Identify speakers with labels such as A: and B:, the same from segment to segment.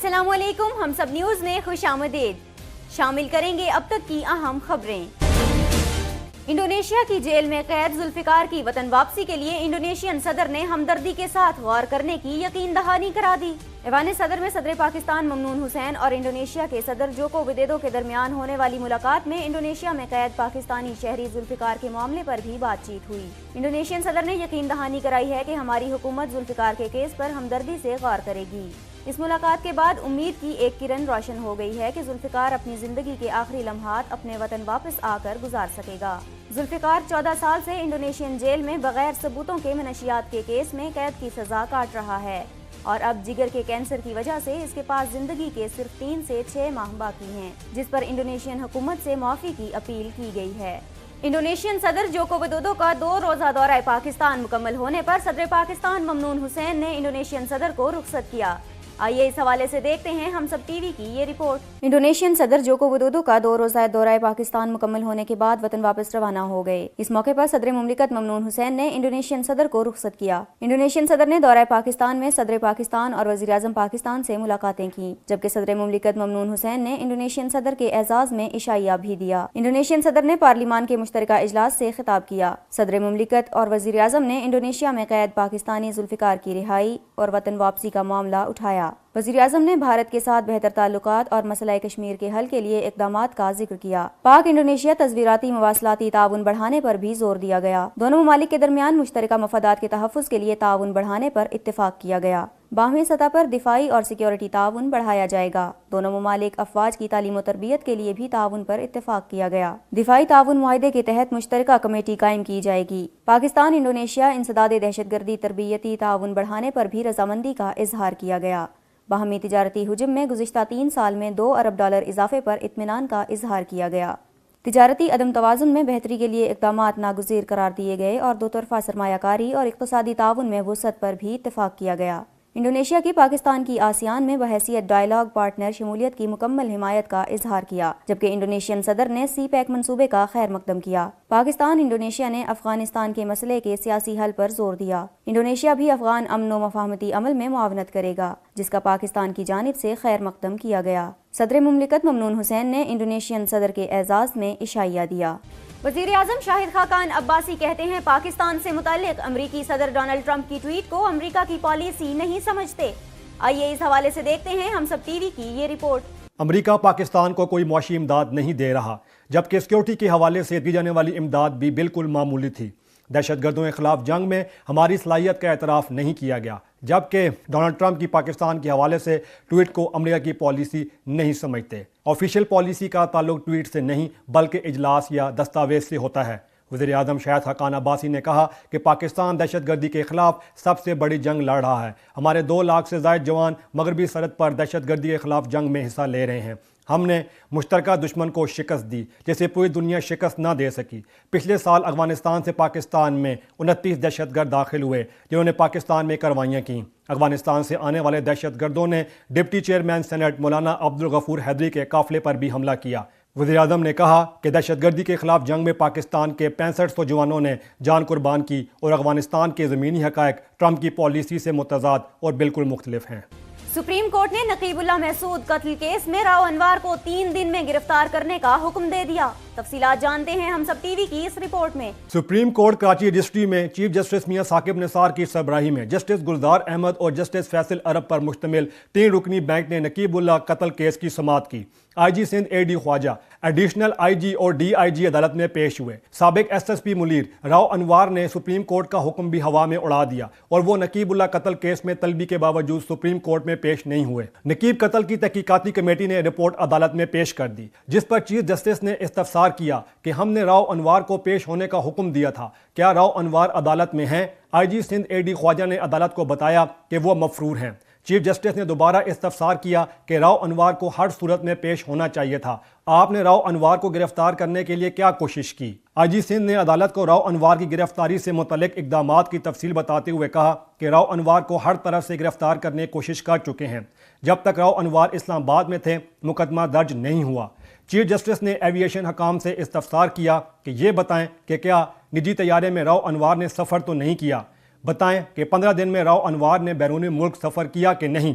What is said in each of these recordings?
A: السلام علیکم، ہم سب نیوز میں خوش آمدید۔ شامل کریں گے اب تک کی اہم خبریں۔ انڈونیشیا کی جیل میں قید ذوالفقار کی وطن واپسی کے لیے انڈونیشین صدر نے ہمدردی کے ساتھ غور کرنے کی یقین دہانی کرا دی۔ ایوان صدر میں صدر پاکستان ممنون حسین اور انڈونیشیا کے صدر جوکو ودودو کے درمیان ہونے والی ملاقات میں انڈونیشیا میں قید پاکستانی شہری ذوالفقار کے معاملے پر بھی بات چیت ہوئی۔ انڈونیشین صدر نے یقین دہانی کرائی ہے کہ ہماری حکومت ذوالفقار کے کیس پر ہمدردی سے غور کرے گی۔ اس ملاقات کے بعد امید کی ایک کرن روشن ہو گئی ہے کہ ذوالفقار اپنی زندگی کے آخری لمحات اپنے وطن واپس آ کر گزار سکے گا۔ ذوالفقار 14 سال سے انڈونیشین جیل میں بغیر ثبوتوں کے منشیات کے کیس میں قید کی سزا کاٹ رہا ہے اور اب جگر کے کینسر کی وجہ سے اس کے پاس زندگی کے صرف 3 سے 6 ماہ باقی ہیں، جس پر انڈونیشین حکومت سے معافی کی اپیل کی گئی ہے۔ انڈونیشین صدر جوکو ودودو کا 2 روزہ دورہ پاکستان مکمل ہونے پر صدر پاکستان ممنون حسین نے انڈونیشین صدر کو رخصت کیا۔ آئیے اس حوالے سے دیکھتے ہیں ہم سب ٹی وی کی یہ رپورٹ۔ انڈونیشین صدر جوکو ودودو کا 2 روزہ دورہ پاکستان مکمل ہونے کے بعد وطن واپس روانہ ہو گئے۔ اس موقع پر صدر مملکت ممنون حسین نے انڈونیشین صدر کو رخصت کیا۔ انڈونیشین صدر نے دورہ پاکستان میں صدر پاکستان اور وزیر اعظم پاکستان سے ملاقاتیں کی، جبکہ صدر مملکت ممنون حسین نے انڈونیشین صدر کے اعزاز میں عشائیہ بھی دیا۔ انڈونیشین صدر نے پارلیمان کے مشترکہ اجلاس سے خطاب کیا۔ صدر مملکت اور وزیر اعظم نے انڈونیشیا میں قید پاکستانی ذوالفقار کی رہائی اور وطن واپسی کا معاملہ اٹھایا۔ وزیر اعظم نے بھارت کے ساتھ بہتر تعلقات اور مسئلہ کشمیر کے حل کے لیے اقدامات کا ذکر کیا۔ پاک انڈونیشیا تصویراتی مواصلاتی تعاون بڑھانے پر بھی زور دیا گیا۔ دونوں ممالک کے درمیان مشترکہ مفادات کے تحفظ کے لیے تعاون بڑھانے پر اتفاق کیا گیا۔ باہمی سطح پر دفاعی اور سیکیورٹی تعاون بڑھایا جائے گا۔ دونوں ممالک افواج کی تعلیم و تربیت کے لیے بھی تعاون پر اتفاق کیا گیا۔ دفاعی تعاون معاہدے کے تحت مشترکہ کمیٹی قائم کی جائے گی۔ پاکستان انڈونیشیا انسداد دہشت گردی تربیتی تعاون بڑھانے پر بھی رضامندی کا اظہار کیا گیا۔ باہمی تجارتی حجم میں گزشتہ 3 سال میں $2 ارب اضافے پر اطمینان کا اظہار کیا گیا۔ تجارتی عدم توازن میں بہتری کے لیے اقدامات ناگزیر قرار دیے گئے اور 2 طرفہ سرمایہ کاری اور اقتصادی تعاون میں وسعت پر بھی اتفاق کیا گیا۔ انڈونیشیا کی پاکستان کی آسیان میں بحیثیت ڈائیلاگ پارٹنر شمولیت کی مکمل حمایت کا اظہار کیا، جبکہ انڈونیشین صدر نے سی پیک منصوبے کا خیر مقدم کیا۔ پاکستان انڈونیشیا نے افغانستان کے مسئلے کے سیاسی حل پر زور دیا۔ انڈونیشیا بھی افغان امن و مفاہمتی عمل میں معاونت کرے گا، جس کا پاکستان کی جانب سے خیر مقدم کیا گیا۔ صدر مملکت ممنون حسین نے انڈونیشین صدر کے اعزاز میں عشائیہ دیا۔ وزیر اعظم شاہد خاقان عباسی کہتے ہیں پاکستان سے متعلق امریکی صدر ڈونلڈ ٹرمپ کی ٹویٹ کو امریکہ کی پالیسی نہیں سمجھتے۔ آئیے اس حوالے سے دیکھتے ہیں ہم سب ٹی وی کی یہ رپورٹ۔
B: امریکہ پاکستان کو کوئی معاشی امداد نہیں دے رہا، جبکہ سیکیورٹی کے حوالے سے دی جانے والی امداد بھی بالکل معمولی تھی۔ دہشت گردوں کے خلاف جنگ میں ہماری صلاحیت کا اعتراف نہیں کیا گیا، جبکہ ڈونلڈ ٹرمپ کی پاکستان کے حوالے سے ٹویٹ کو امریکہ کی پالیسی نہیں سمجھتے۔ آفیشیل پالیسی کا تعلق ٹویٹ سے نہیں بلکہ اجلاس یا دستاویز سے ہوتا ہے۔ وزیر اعظم شاہد خاقان عباسی نے کہا کہ پاکستان دہشت گردی کے خلاف سب سے بڑی جنگ لڑ رہا ہے۔ ہمارے 2 لاکھ سے زائد جوان مغربی سرحد پر دہشت گردی کے خلاف جنگ میں حصہ لے رہے ہیں۔ ہم نے مشترکہ دشمن کو شکست دی جسے پوری دنیا شکست نہ دے سکی۔ پچھلے سال افغانستان سے پاکستان میں 29 دہشت گرد داخل ہوئے جنہوں نے پاکستان میں کاروائیاں کیں۔ افغانستان سے آنے والے دہشت گردوں نے ڈپٹی چیئرمین سینٹ مولانا عبدالغفور حیدری کے قافلے پر بھی حملہ کیا۔ وزیر اعظم نے کہا کہ دہشت گردی کے خلاف جنگ میں پاکستان کے 6500 جوانوں نے جان قربان کی اور افغانستان کے زمینی حقائق ٹرمپ کی پالیسی سے متضاد اور بالکل مختلف ہیں۔
A: سپریم کورٹ نے نقیب اللہ محسود قتل کیس میں راؤ انوار کو 3 دن میں گرفتار کرنے کا حکم دے دیا۔ تفصیلات جانتے ہیں ہم سب ٹی وی کی اس رپورٹ میں۔
B: سپریم کورٹ کراچی رجسٹری میں چیف جسٹس میاں ثاقب نثار کی سربراہی میں جسٹس گلزار احمد اور جسٹس فیصل عرب پر مشتمل 3 رکنی بینچ نے نقیب اللہ قتل کیس کی سماعت کی۔ I G Sindh A D Khawaja, additional I G اور ڈی آئی جی عدالت میں پیش ہوئے۔ سابق S S P Munir Rao Anwar نے سپریم کورٹ کا حکم بھی ہوا میں اڑا دیا اور وہ نقیب اللہ قتل کیس میں طلبی کے باوجود سپریم کورٹ میں پیش نہیں ہوئے۔ نقیب قتل کی تحقیقاتی کمیٹی نے رپورٹ عدالت میں پیش کر دی، جس پر چیف جسٹس نے استفسار کیا کہ ہم نے راؤ انوار کو پیش ہونے کا حکم دیا تھا، کیا راؤ انوار عدالت میں ہیں؟ آئی جی سندھ اے ڈی خواجہ نے عدالت کو بتایا کہ وہ مفرور ہیں۔ چیف جسٹس نے دوبارہ استفسار کیا کہ راؤ انوار کو ہر صورت میں پیش ہونا چاہیے تھا، آپ نے راؤ انوار کو گرفتار کرنے کے لیے کیا کوشش کی؟ آئی جی سندھ نے عدالت کو راؤ انوار کی گرفتاری سے متعلق اقدامات کی تفصیل بتاتے ہوئے کہا کہ راؤ انوار کو ہر طرف سے گرفتار کرنے کی کوشش کر چکے ہیں۔ جب تک راؤ انوار اسلام آباد میں تھے مقدمہ درج نہیں ہوا۔ چیف جسٹس نے ایویشن حکام سے استفسار کیا کہ یہ بتائیں کہ کیا نجی طیارے میں راؤ انوار نے سفر تو نہیں کیا، بتائیں کہ 15 دن میں راؤ انوار نے بیرون ملک سفر کیا کہ نہیں۔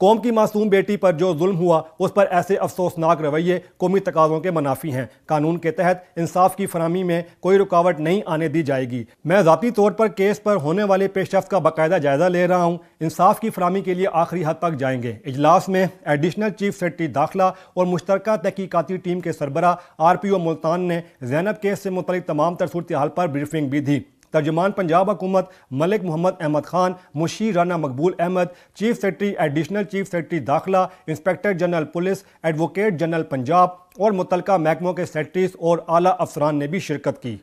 B: قوم کی معصوم بیٹی پر جو ظلم ہوا اس پر ایسے افسوسناک رویے قومی تقاضوں کے منافی ہیں۔ قانون کے تحت انصاف کی فراہمی میں کوئی رکاوٹ نہیں آنے دی جائے گی۔ میں ذاتی طور پر کیس پر ہونے والے پیش رفت کا باقاعدہ جائزہ لے رہا ہوں۔ انصاف کی فراہمی کے لیے آخری حد تک جائیں گے۔ اجلاس میں ایڈیشنل چیف سیکرٹری داخلہ اور مشترکہ تحقیقاتی ٹیم کے سربراہ RPO ملتان نے زینب کیس سے متعلق تمام تر صورتحال پر بریفنگ بھی دی۔ ترجمان پنجاب حکومت ملک محمد احمد خان، مشیر Rana Maqbool Ahmad, chief secretary additional chief secretary داخلہ، inspector general police, advocate general Punjab اور متعلقہ محکموں کے سیکرٹریز اور اعلیٰ افسران نے بھی شرکت کی۔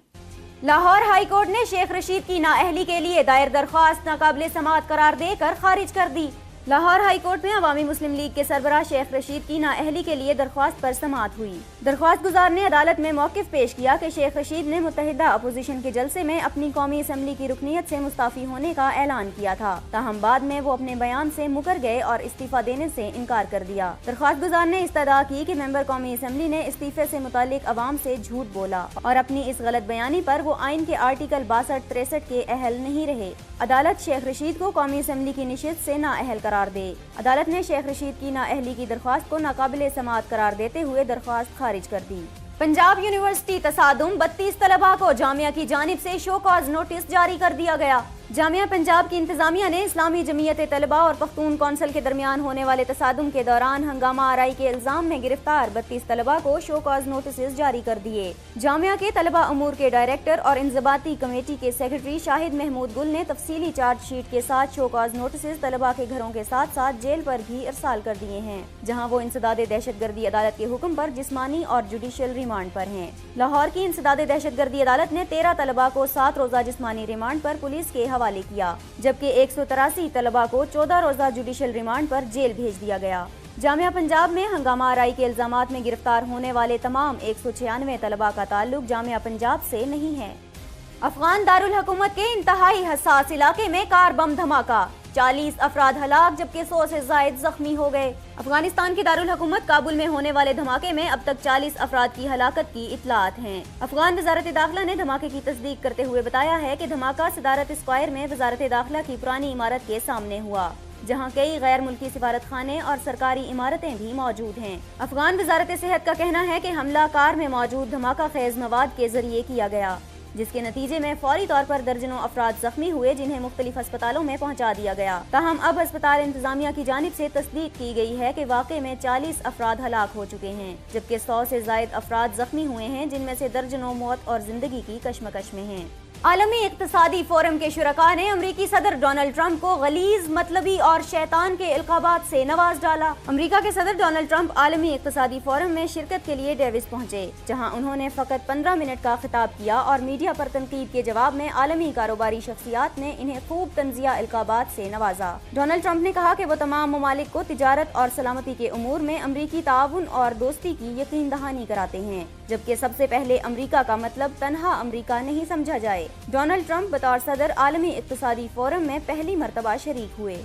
A: لاہور ہائی کورٹ نے شیخ رشید کی نااہلی کے لیے دائر درخواست ناقابل سماعت قرار دے کر خارج کر دی۔ لاہور ہائی کورٹ میں عوامی مسلم لیگ کے سربراہ شیخ رشید کی نااہلی کے لیے درخواست پر سماعت ہوئی۔ درخواست گزار نے عدالت میں موقف پیش کیا کہ شیخ رشید نے متحدہ اپوزیشن کے جلسے میں اپنی قومی اسمبلی کی رکنیت سے مستعفی ہونے کا اعلان کیا تھا، تاہم بعد میں وہ اپنے بیان سے مکر گئے اور استعفیٰ دینے سے انکار کر دیا۔ درخواست گزار نے استدعا کی کہ ممبر قومی اسمبلی نے استعفے سے متعلق عوام سے جھوٹ بولا اور اپنی اس غلط بیانی پر وہ آئین کے آرٹیکل 62-63 کے اہل نہیں رہے۔ عدالت شیخ رشید کو قومی اسمبلی کی نشست سے نااہل قرار دے۔ عدالت نے شیخ رشید کی نااہلی کی درخواست کو ناقابل سماعت قرار دیتے ہوئے درخواست خارج کر دی۔ پنجاب یونیورسٹی تصادم 32 طلباء کو جامعہ کی جانب سے شو کاز نوٹس جاری کر دیا گیا۔ جامعہ پنجاب کی انتظامیہ نے اسلامی جمعیت طلباء اور پختون کونسل کے درمیان ہونے والے تصادم کے دوران ہنگامہ آرائی کے الزام میں گرفتار 32 طلباء کو شو کاز نوٹسز جاری کر دیے۔ جامعہ کے طلباء امور کے ڈائریکٹر اور انضباطی کمیٹی کے سیکرٹری شاہد محمود گل نے تفصیلی چارج شیٹ کے ساتھ شو کاز نوٹسز طلباء کے گھروں کے ساتھ ساتھ جیل پر بھی ارسال کر دیے ہیں، جہاں وہ انسداد دہشت گردی عدالت کے حکم پر جسمانی اور جوڈیشل ریمانڈ پر ہیں۔ لاہور کی انسداد دہشت گردی عدالت نے 13 طلباء کو 7 روزہ جسمانی ریمانڈ پر پولیس کے حوالے کیا، جبکہ 183 طلباء کو 14 روزہ جوڈیشل ریمانڈ پر جیل بھیج دیا گیا۔ جامعہ پنجاب میں ہنگامہ آرائی کے الزامات میں گرفتار ہونے والے تمام 196 طلباء کا تعلق جامعہ پنجاب سے نہیں ہے۔ افغان دارالحکومت کے انتہائی حساس علاقے میں کار بم دھماکہ، 40 افراد ہلاک جبکہ 100 سے زائد زخمی ہو گئے۔ افغانستان کی دارالحکومت کابل میں ہونے والے دھماکے میں اب تک 40 افراد کی ہلاکت کی اطلاعات ہیں۔ افغان وزارت داخلہ نے دھماکے کی تصدیق کرتے ہوئے بتایا ہے کہ دھماکہ صدارت اسکوائر میں وزارت داخلہ کی پرانی عمارت کے سامنے ہوا، جہاں کئی غیر ملکی سفارت خانے اور سرکاری عمارتیں بھی موجود ہیں۔ افغان وزارت صحت کا کہنا ہے کہ حملہ کار میں موجود دھماکہ خیز مواد کے ذریعے کیا گیا، جس کے نتیجے میں فوری طور پر درجنوں افراد زخمی ہوئے جنہیں مختلف ہسپتالوں میں پہنچا دیا گیا۔ تاہم اب ہسپتال انتظامیہ کی جانب سے تصدیق کی گئی ہے کہ واقعے میں 40 افراد ہلاک ہو چکے ہیں، جبکہ 100 سے زائد افراد زخمی ہوئے ہیں، جن میں سے درجنوں موت اور زندگی کی کشمکش میں ہیں۔ عالمی اقتصادی فورم کے شرکاء نے امریکی صدر ڈونلڈ ٹرمپ کو غلیظ، مطلبی اور شیطان کے القابات سے نواز ڈالا۔ امریکہ کے صدر ڈونلڈ ٹرمپ عالمی اقتصادی فورم میں شرکت کے لیے ڈیوس پہنچے، جہاں انہوں نے فقط 15 منٹ کا خطاب کیا اور میڈیا پر تنقید کے جواب میں عالمی کاروباری شخصیات نے انہیں خوب طنزیہ القابات سے نوازا۔ ڈونلڈ ٹرمپ نے کہا کہ وہ تمام ممالک کو تجارت اور سلامتی کے امور میں امریکی تعاون اور دوستی کی یقین دہانی کراتے ہیں، جبکہ سب سے پہلے امریکہ کا مطلب تنہا امریکہ نہیں سمجھا جائے۔ ڈونلڈ ٹرمپ بطور صدر عالمی اقتصادی فورم میں پہلی مرتبہ شریک ہوئے۔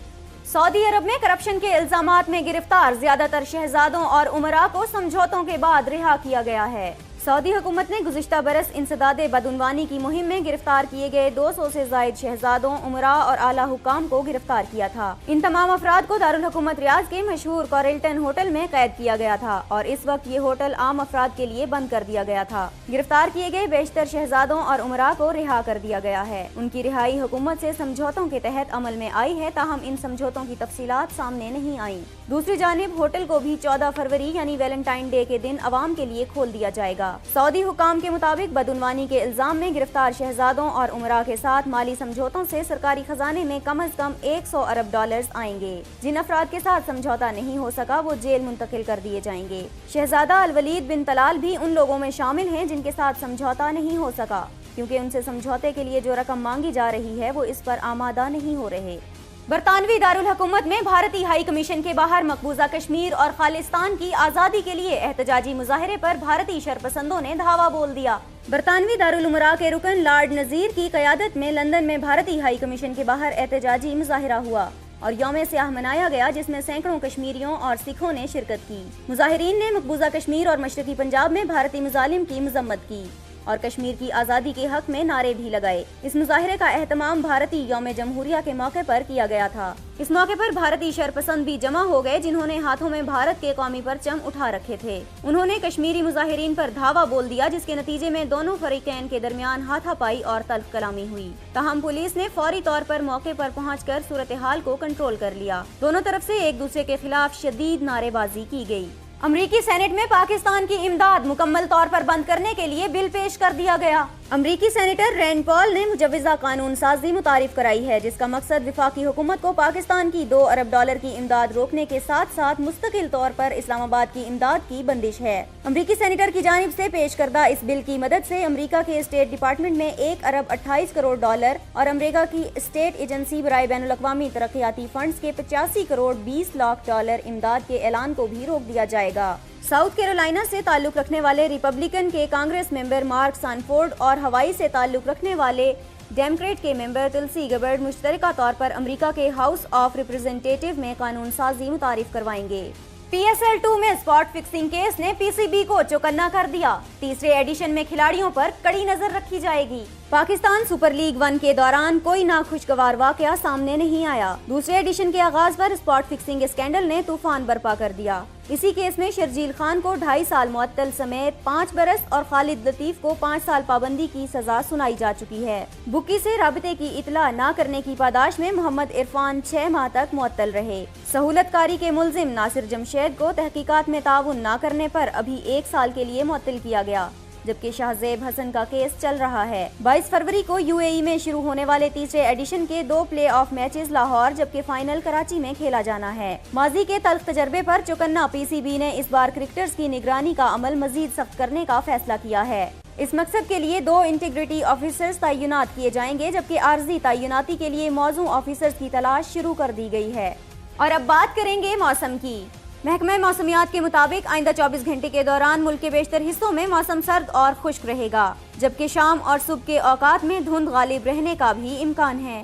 A: سعودی عرب میں کرپشن کے الزامات میں گرفتار زیادہ تر شہزادوں اور امراء کو سمجھوتوں کے بعد رہا کیا گیا ہے۔ سعودی حکومت نے گزشتہ برس انسداد بدعنوانی کی مہم میں گرفتار کیے گئے 200 سے زائد شہزادوں، امراء اور اعلیٰ حکام کو گرفتار کیا تھا۔ ان تمام افراد کو دارالحکومت ریاض کے مشہور کورلٹن ہوٹل میں قید کیا گیا تھا اور اس وقت یہ ہوٹل عام افراد کے لیے بند کر دیا گیا تھا۔ گرفتار کیے گئے بیشتر شہزادوں اور امراء کو رہا کر دیا گیا ہے۔ ان کی رہائی حکومت سے سمجھوتوں کے تحت عمل میں آئی ہے، تاہم ان سمجھوتوں کی تفصیلات سامنے نہیں آئیں۔ دوسری جانب ہوٹل کو بھی 14 فروری یعنی ویلنٹائن ڈے کے دن عوام کے لیے کھول دیا جائے گا۔ سعودی حکام کے مطابق بدعنوانی کے الزام میں گرفتار شہزادوں اور امراء کے ساتھ مالی سمجھوتوں سے سرکاری خزانے میں کم از کم 100 ارب ڈالرز آئیں گے۔ جن افراد کے ساتھ سمجھوتا نہیں ہو سکا وہ جیل منتقل کر دیے جائیں گے۔ شہزادہ الولید بن طلال بھی ان لوگوں میں شامل ہیں جن کے ساتھ سمجھوتا نہیں ہو سکا، کیونکہ ان سے سمجھوتے کے لیے جو رقم مانگی جا رہی ہے وہ اس پر آمادہ نہیں ہو رہے۔ برطانوی دارالحکومت میں بھارتی ہائی کمیشن کے باہر مقبوضہ کشمیر اور خالصتان کی آزادی کے لیے احتجاجی مظاہرے پر بھارتی شرپسندوں نے دھاوا بول دیا۔ برطانوی دارالامراء کے رکن لارڈ نذیر کی قیادت میں لندن میں بھارتی ہائی کمیشن کے باہر احتجاجی مظاہرہ ہوا اور یوم سیاہ منایا گیا، جس میں سینکڑوں کشمیریوں اور سکھوں نے شرکت کی۔ مظاہرین نے مقبوضہ کشمیر اور مشرقی پنجاب میں بھارتی مظالم کی مذمت کی اور کشمیر کی آزادی کے حق میں نعرے بھی لگائے۔ اس مظاہرے کا اہتمام بھارتی یوم جمہوریہ کے موقع پر کیا گیا تھا۔ اس موقع پر بھارتی شرپسند بھی جمع ہو گئے جنہوں نے ہاتھوں میں بھارت کے قومی پرچم اٹھا رکھے تھے۔ انہوں نے کشمیری مظاہرین پر دھاوا بول دیا جس کے نتیجے میں دونوں فریقین کے درمیان ہاتھا پائی اور تلخ کلامی ہوئی۔ تاہم پولیس نے فوری طور پر موقع پر پہنچ کر صورتحال کو کنٹرول کر لیا۔ دونوں طرف سے ایک دوسرے کے خلاف شدید نعرے بازی کی گئی۔ امریکی سینٹ میں پاکستان کی امداد مکمل طور پر بند کرنے کے لیے بل پیش کر دیا گیا۔ امریکی سینیٹر رینڈ پال نے مجوزہ قانون سازی متعارف کرائی ہے جس کا مقصد وفاقی حکومت کو پاکستان کی $2 ارب کی امداد روکنے کے ساتھ ساتھ مستقل طور پر اسلام آباد کی امداد کی بندش ہے۔ امریکی سینیٹر کی جانب سے پیش کردہ اس بل کی مدد سے امریکہ کے اسٹیٹ ڈپارٹمنٹ میں $1 ارب 28 کروڑ اور امریکہ کی اسٹیٹ ایجنسی برائے بین الاقوامی ترقیاتی فنڈز کے $85 کروڑ 20 لاکھ امداد کے اعلان کو بھی روک دیا جائے گا۔ ساؤتھ کیرولائنا سے تعلق رکھنے والے ریپبلکن کے کانگریس ممبر مارک سانفورڈ اور ہوائی سے تعلق رکھنے والے ڈیموکریٹ کے ممبر تلسی گبرڈ مشترکہ طور پر امریکہ کے ہاؤس آف ریپرزینٹیٹیو میں قانون سازی متعارف کروائیں گے۔ PSL 2 میں اسپاٹ فکسنگ کیس نے PCB کو چوکنا کر دیا۔ تیسرے ایڈیشن میں کھلاڑیوں پر کڑی نظر رکھی جائے گی۔ پاکستان سپر لیگ 1 کے دوران کوئی ناخوشگوار واقعہ سامنے نہیں آیا۔ دوسرے ایڈیشن کے آغاز پر اسپاٹ فکسنگ اسکینڈل نے طوفان برپا کر دیا۔ اسی کیس میں شرجیل خان کو 2.5 سال معطل سمیت 5 برس اور خالد لطیف کو 5 سال پابندی کی سزا سنائی جا چکی ہے۔ بکی سے رابطے کی اطلاع نہ کرنے کی پاداش میں محمد عرفان 6 ماہ تک معطل رہے۔ سہولت کاری کے ملزم ناصر جمشید کو تحقیقات میں تعاون نہ کرنے پر ابھی 1 سال کے لیے معطل کیا گیا، جبکہ شاہزیب حسن کا کیس چل رہا ہے۔ 22 فروری کو UAE میں شروع ہونے والے تیسرے ایڈیشن کے 2 پلے آف میچز لاہور جبکہ فائنل کراچی میں کھیلا جانا ہے۔ ماضی کے تلخ تجربے پر چوکنا PCB نے اس بار کرکٹرز کی نگرانی کا عمل مزید سخت کرنے کا فیصلہ کیا ہے۔ اس مقصد کے لیے 2 انٹیگریٹی آفیسرز تعینات کیے جائیں گے جبکہ عارضی تعیناتی کے لیے موزوں آفیسرز کی تلاش شروع کر دی گئی ہے۔ اور اب بات کریں گے موسم کی۔ محکمہ موسمیات کے مطابق آئندہ 24 گھنٹے کے دوران ملک کے بیشتر حصوں میں موسم سرد اور خشک رہے گا، جبکہ شام اور صبح کے اوقات میں دھند غالب رہنے کا بھی امکان ہے۔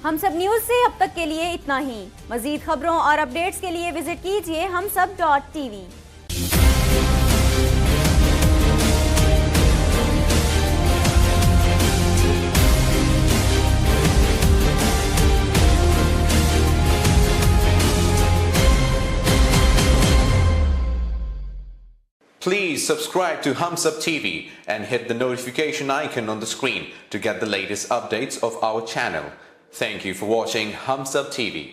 A: ہم سب نیوز سے اب تک کے لیے اتنا ہی۔ مزید خبروں اور اپڈیٹس کے لیے وزٹ کیجیے humsab.tv۔
C: Please subscribe to Humsab TV and hit the notification icon on the screen to get the latest updates of our channel. Thank you for watching Humsab TV.